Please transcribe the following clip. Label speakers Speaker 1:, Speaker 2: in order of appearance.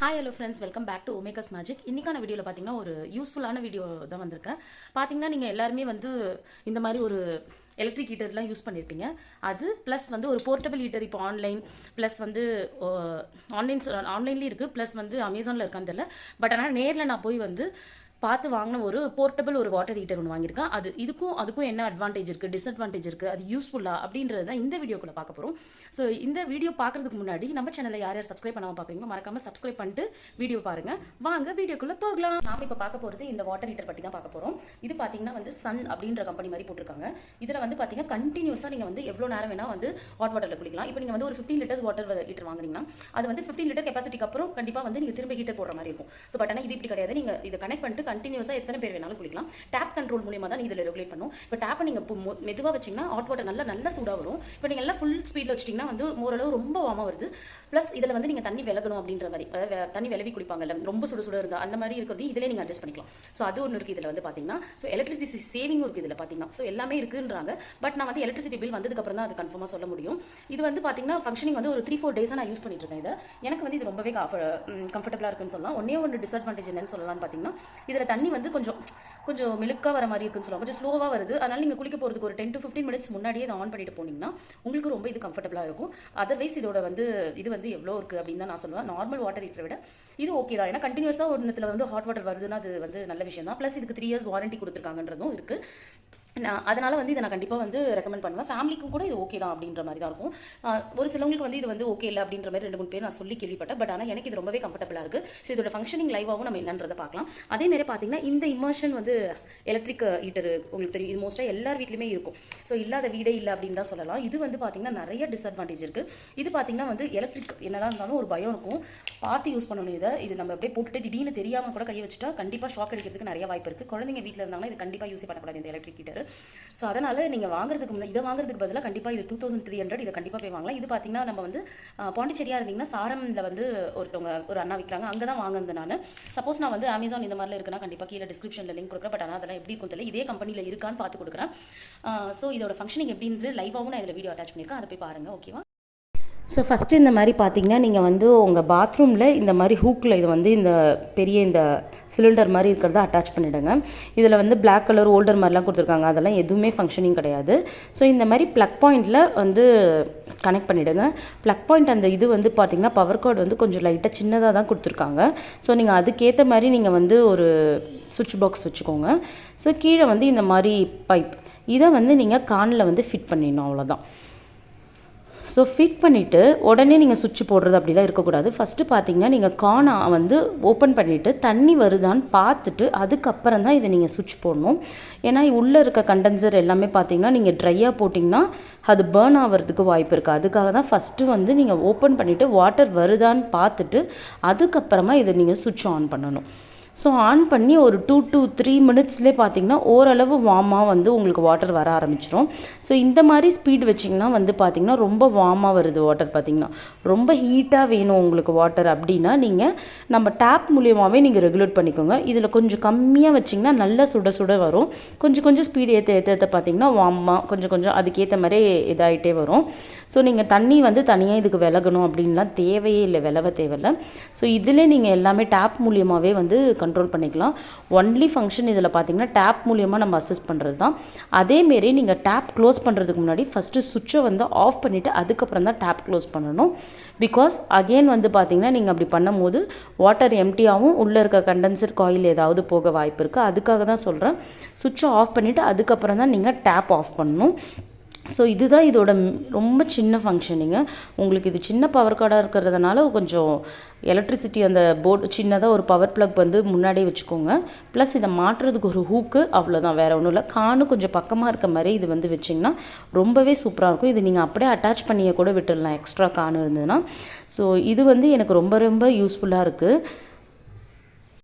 Speaker 1: Hi hello friends, welcome back to homemakers magic. இன்றைக்கான வீடியோவில் பார்த்தீங்கன்னா ஒரு யூஸ்ஃபுல்லான வீடியோ தான் வந்திருக்கேன். பார்த்தீங்கன்னா நீங்கள் எல்லாருமே வந்து இந்த மாதிரி ஒரு எலக்ட்ரிக் ஹீட்டர்லாம் யூஸ் பண்ணியிருப்பீங்க. அது ப்ளஸ் வந்து ஒரு போர்ட்டபிள் ஹீட்டர் இப்போ ஆன்லைன் ப்ளஸ் வந்து ஆன்லைன்லேயும் இருக்குது, ப்ளஸ் வந்து அமேசானில் இருக்கான்னு தெரியல. பட் ஆனால் நேரில் நான் போய் வந்து பார்த்து வாங்கின ஒரு போர்ட்டபிள் ஒரு வாட்டர் ஹீட்டர் ஒன்று வாங்கியிருக்கேன். அது அதுக்கும் என்ன அட்வான்டேஜ் இருக்குது, டிஸ்அட்வான்டேஜ் இருக்குது, அது யூஸ்ஃபுல்லாக அப்படின்றது தான் இந்த வீடியோக்குள்ளே பார்க்க போகிறோம். ஸோ இந்த வீடியோ பார்க்குறதுக்கு முன்னாடி நம்ம சேனலில் யார் யார் சப்ஸ்கிரைப் பண்ணாமல் பார்க்குறீங்களோ மறக்காமல் சப்ஸ்கிரைப் பண்ணிட்டு வீடியோ பாருங்கள். வாங்க வீடியோக்குள்ளே போகலாம். நாம் இப்போ பார்க்க போகிறது இந்த வாட்டர் ஹீட்டர் பற்றி தான் பார்க்க போகிறோம். இது பார்த்தீங்கன்னா வந்து சன் அப்படின்ற கம்பெனி மாதிரி போட்டிருக்காங்க. இதில் வந்து பார்த்தீங்கன்னா கண்டினியூஸாக நீங்கள் வந்து எவ்வளோ நேரம் வேணால் வந்து ஹாட் வாட்டரில் குளிக்கலாம். இப்போ நீங்கள் வந்து ஒரு 15 லிட்டர்ஸ் வாட்டர் ஹீட்டர் வாங்குறீங்கன்னா அது வந்து 15 லிட்டர் கெப்பாசிட்டிக்கு அப்புறம் கண்டிப்பாக வந்து நீங்கள் திரும்ப ஹீட்டர் போடுற மாதிரி இருக்கும். ஸோ பட் ஆனால் இது இப்படி கிடையாது. நீங்கள் இதை கனெக்ட் பண்ணிட்டு கண்டினியூஸாக எத்தனை பேர் வேணாலும் குளிக்கலாம். டேப் கண்ட்ரோல் மூலமா தான் இதில் ரெகுலேட் பண்ணும். இப்போ டேப்பை நீங்கள் மெதுவாக வச்சிங்கன்னா ஹாட் வாட்டர் நல்ல சூடாக வரும். இப்போ நீங்கள் எல்லாம் ஃபுல் ஸ்பீடில் வச்சிட்டிங்கன்னா வந்து ஓரளவு ரொம்ப வார்மாக வருது. ப்ளஸ் இதில் வந்து நீங்கள் தண்ணி விலகணும் அப்படின்ற மாதிரி, அதாவது தண்ணி விலவி குளிப்பாங்கல்ல, ரொம்ப சுட இருந்தால் அந்த மாதிரி இருக்கிறது இதிலே நீங்கள் அட்ஜஸ்ட் பண்ணிக்கலாம். ஸோ அது ஒன்று இருக்குது இதில் வந்து பார்த்தீங்கன்னா. ஸோ எலக்ட்ரிசிட்டி சேவிங்கும் இருக்குது இதில் பார்த்தீங்கன்னா. ஸோ எல்லாமே இருக்குன்றாங்க. பட் நான் வந்து எலக்ட்ரிசிட்டி பில் வந்ததுக்கப்புறம் தான் அது கன்ஃபார்மாக சொல்ல முடியும். இது வந்து பார்த்தீங்கன்னா ஃபங்க்ஷனிங் வந்து ஒரு 3-4 டேஸாக நான் யூஸ் பண்ணிட்டு இருக்கேன். இதை எனக்கு வந்து இது ரொம்பவே கம்ஃபர்டபுளாக இருக்குன்னு சொல்லலாம். ஒன்று டிஸ்அட்வான்டேஜ் என்னன்னு சொல்லலாம்னு பார்த்தீங்கன்னா, இதில் தண்ணி வந்து கொஞ்சம் மிளுக்காக வர மாதிரி இருக்குன்னு சொல்லுவாங்க, கொஞ்சம் ஸ்லோவாக வருது. அதனால் நீங்கள் குளிக்க போகிறதுக்கு ஒரு 10 to 15 மினிட்ஸ் முன்னாடியே இதை ஆன் பண்ணிட்டு போனீங்கன்னா உங்களுக்கு ரொம்ப இது கம்ஃபர்டபுளாக இருக்கும். அதர்வைஸ் இதோட வந்து இது வந்து எவ்வளோ இருக்குது அப்படின்னு தான் நான் சொல்லுவேன். நார்மல் வாட்டர் ஹீட்டரை விட இது ஓகே தான். ஏன்னா கண்டினியூஸாக ஒரு இடத்துல வந்து ஹாட் வாட்டர் வருதுன்னா அது வந்து நல்ல விஷயம் தான். ப்ளஸ் இதுக்கு 3 years வாரண்டி கொடுத்துருக்காங்கன்றதும் இருக்குது. அதனால் வந்து இதை நான் கண்டிப்பாக வந்து ரெக்கமெண்ட் பண்ணுவேன். ஃபேமிலிக்கும் கூட இது ஓகே தான் அப்படின்ற மாதிரி தான் இருக்கும். ஒரு சிலவங்களுக்கு வந்து இது வந்து ஓகே இல்லை அப்படின்ற மாதிரி 2-3 பேர் நான் சொல்லி கேள்விப்பட்டேன். பட் ஆனால் எனக்கு இது ரொம்பவே கம்ஃபர்டபுளாக இருக்குது. ஸோ இதோட ஃபங்க்ஷனிங் லைவாகவும் நம்ம என்னன்றதை பார்க்கலாம். அதேமாதிரி பார்த்தீங்கன்னா இந்த இமர்ஷன் வந்து எலக்ட்ரிக் ஹீட்டர் உங்களுக்கு தெரியும், இது மோஸ்ட்டாக எல்லார் வீட்லையுமே இருக்கும். ஸோ இல்லாத வீடே இல்லை அப்படின்னு தான் சொல்லலாம். இது வந்து பார்த்தீங்கன்னா நிறைய டிஸ்அட்வான்டேஜ் இருக்குது. இது பார்த்தீங்கன்னா வந்து எலக்ட்ரிக் என்னதான் இருந்தாலும் ஒரு பயம் இருக்கும், பார்த்து யூஸ் பண்ணணும். இது நம்ம அப்படியே போட்டுட்டு திடீர்னு தெரியாமல் கூட கை வச்சுட்டா கண்டிப்பாக ஷாக் அடிக்கிறதுக்கு நிறைய வாய்ப்பு இருக்குது. குழந்தைங்க வீட்டில் இருந்தாங்கன்னா இது கண்டிப்பாக யூஸ் பண்ணக்கூடாது இந்த எலக்ட்ரிக் ஹீட்டர். ஸோ அதனால் நீங்கள் இதை வாங்குறதுக்கு பதிலாக கண்டிப்பாக இது 2300 இதை கண்டிப்பாக போய் வாங்கலாம். இது பார்த்தீங்கன்னா நம்ம வந்து பாண்டிச்சேரியாக இருந்தீங்கன்னா சாரமில் வந்து ஒரு அண்ணா விற்கிறாங்க, அங்கே தான் வாங்குறது நான். சப்போஸ் நான் வந்து அமேசான் இந்த மாதிரிலாம் இருக்குன்னா கண்டிப்பாக கீழே டிஸ்கிரிப்ஷனில் லிங்க் கொடுக்குறேன். பட் ஆனால் அதெல்லாம் எப்படி இருக்கும் தெரியல, இதே கம்பெனியில் இருக்கான்னு பார்த்து கொடுக்குறேன். ஸோ இதோட ஃபங்க்ஷனிங் எப்படின்றது லைவாகவும் நான் இதில் வீடியோ அட்டாச் பண்ணியிருக்கேன், அதை போய் பாருங்கள். ஓகேவா? ஸோ ஃபஸ்ட்டு இந்த மாதிரி பார்த்தீங்கன்னா நீங்கள் வந்து உங்கள் பாத்ரூமில் இந்த மாதிரி ஹூக்கில் இது வந்து இந்த பெரிய இந்த சிலிண்டர் மாதிரி இருக்கிறத அட்டாச் பண்ணிவிடுங்க. இதில் வந்து பிளாக் கலர் ஓல்டர் மாதிரிலாம் கொடுத்துருக்காங்க, அதெல்லாம் எதுவுமே ஃபங்க்ஷனிங் கிடையாது. ஸோ இந்த மாதிரி ப்ளக் பாயிண்டில் வந்து கனெக்ட் பண்ணிவிடுங்க. ப்ளக் பாயிண்ட் அந்த இது வந்து பார்த்திங்கன்னா பவர் கார்டு வந்து கொஞ்சம் லைட்டாக சின்னதாக தான் கொடுத்துருக்காங்க. ஸோ நீங்கள் அதுக்கேற்ற மாதிரி நீங்கள் வந்து ஒரு சுவிட்ச் பாக்ஸ் வச்சுக்கோங்க. ஸோ கீழே வந்து இந்த மாதிரி பைப் இதை வந்து நீங்கள் கானில் வந்து ஃபிட் பண்ணிடணும், அவ்வளோதான். ஸோ ஃபிட் பண்ணிவிட்டு உடனே நீங்கள் சுவிட்ச் போடுறது அப்படிலாம் இருக்கக்கூடாது. ஃபஸ்ட்டு பார்த்தீங்கன்னா நீங்கள் கானை வந்து ஓப்பன் பண்ணிவிட்டு தண்ணி வருதான்னு பார்த்துட்டு அதுக்கப்புறம் தான் இதை நீங்கள் சுவிட்ச் போடணும். ஏன்னா உள்ளே இருக்க கண்டென்சர் எல்லாமே பார்த்தீங்கன்னா நீங்கள் ட்ரையாக போட்டிங்கன்னா அது பேர்ன் ஆகிறதுக்கு வாய்ப்பு இருக்குது. அதுக்காக தான் ஃபஸ்ட்டு வந்து நீங்கள் ஓப்பன் பண்ணிவிட்டு வாட்டர் வருதான்னு பார்த்துட்டு அதுக்கப்புறமா இதை நீங்கள் சுவிட்ச் ஆன் பண்ணணும். ஸோ ஆன் பண்ணி ஒரு 2 to 3 மினிட்ஸ்லேயே பார்த்தீங்கன்னா ஓரளவு வார்மாக வந்து உங்களுக்கு வாட்டர் வர ஆரம்பிச்சிடும். ஸோ இந்த மாதிரி ஸ்பீட் வச்சிங்கன்னா வந்து பார்த்திங்கன்னா ரொம்ப வார்மாக வருது வாட்டர். பார்த்திங்கன்னா ரொம்ப ஹீட்டாக வேணும் உங்களுக்கு வாட்டர் அப்படின்னா நீங்கள் நம்ம டேப் மூலியமாகவே நீங்கள் ரெகுலேட் பண்ணிக்கோங்க. இதில் கொஞ்சம் கம்மியாக வச்சிங்கன்னா நல்லா சுட வரும். கொஞ்சம் ஸ்பீடு ஏற்ற பார்த்திங்கன்னா வார்மாக கொஞ்சம் அதுக்கேற்ற மாதிரி இதாகிட்டே வரும். ஸோ நீங்கள் தண்ணி வந்து தனியாக இதுக்கு விலகணும் அப்படின்லாம் தேவையே இல்லை, விலக தேவையில்லை. ஸோ இதில் நீங்கள் எல்லாமே டேப் மூலியமாகவே வந்து கண்ட்ரோல் பண்ணிக்கலாம். ஒன்லி ஃபங்க்ஷன் இதில் பார்த்தீங்கன்னா டேப் மூலியமாக நம்ம அசஸ் பண்ணுறது தான். அதேமாரி நீங்கள் டேப் க்ளோஸ் பண்ணுறதுக்கு முன்னாடி ஃபஸ்ட்டு சுவிட்சை வந்து ஆஃப் பண்ணிவிட்டு அதுக்கப்புறம் தான் டேப் க்ளோஸ் பண்ணணும். பிகாஸ் அகெயின் வந்து பார்த்திங்கன்னா நீங்கள் அப்படி பண்ணும்போது வாட்டர் எம்டியாகவும் உள்ளே இருக்க கண்டென்சர் காயில் ஏதாவது போக வாய்ப்பு இருக்குது. அதுக்காக தான் சொல்கிறேன், சுவிட்சை ஆஃப் பண்ணிவிட்டு அதுக்கப்புறம் தான் நீங்கள் டேப் ஆஃப் பண்ணணும். ஸோ இதுதான் இதோட ரொம்ப சின்ன ஃபங்க்ஷனிங்க. உங்களுக்கு இது சின்ன பவர் கார்டாக இருக்கிறதுனால கொஞ்சம் எலக்ட்ரிசிட்டி அந்த போர்டு சின்னதாக ஒரு பவர் ப்ளக் வந்து முன்னாடியே வச்சுக்கோங்க. ப்ளஸ் இதை மாட்டுறதுக்கு ஒரு ஹூக்கு, அவ்வளோதான், வேறு ஒன்றும் இல்லை. கானு கொஞ்சம் பக்கமாக இருக்க மாதிரி இது வந்து வச்சிங்கன்னா ரொம்பவே சூப்பராக இருக்கும். இது நீங்கள் அப்படியே அட்டாச் பண்ணியே கூட விட்டுடலாம், எக்ஸ்ட்ரா கானு இருந்ததுன்னா. ஸோ இது வந்து எனக்கு ரொம்ப யூஸ்ஃபுல்லாக இருக்குது.